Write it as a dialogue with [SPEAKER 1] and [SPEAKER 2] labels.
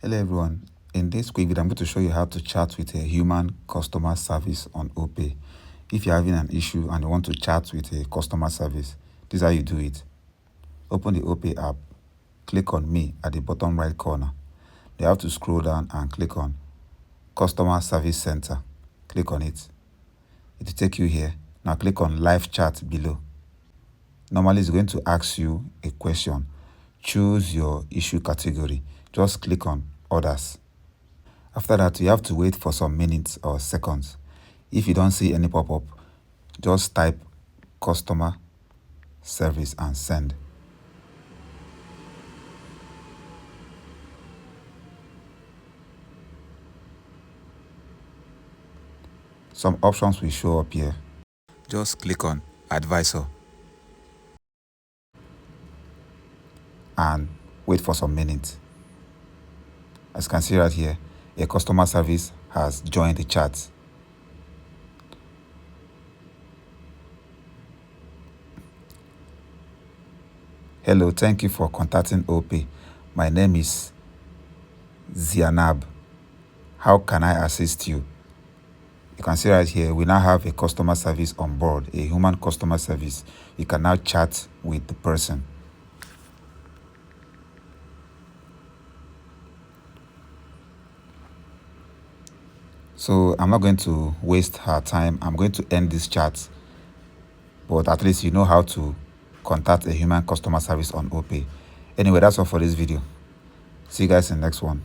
[SPEAKER 1] Hello everyone, in this quick video I'm going to show you how to chat with a human customer service on Opay. If you're having an issue and you want to chat with a customer service, this is how you do it. Open the Opay app, click on me at the bottom right corner. You have to scroll down and click on Customer Service Center. Click on it. It will take you here. Now click on Live Chat below. Normally it's going to ask you a question. Choose your issue category. Just click on Others. After that, you have to wait for some minutes or seconds. If you don't see any pop-up, just type customer service and send. Some options will show up here. Just click on Advisor and wait for some minutes. As you can see right here, a customer service has joined the chat. Hello, thank you for contacting Opay. My name is Zianab. How can I assist you? You can see right here, we now have a customer service on board, a human customer service. You can now chat with the person. So I'm not going to waste her time. I'm going to end this chat. But at least you know how to contact a human customer service on Opay. Anyway, that's all for this video. See you guys in the next one.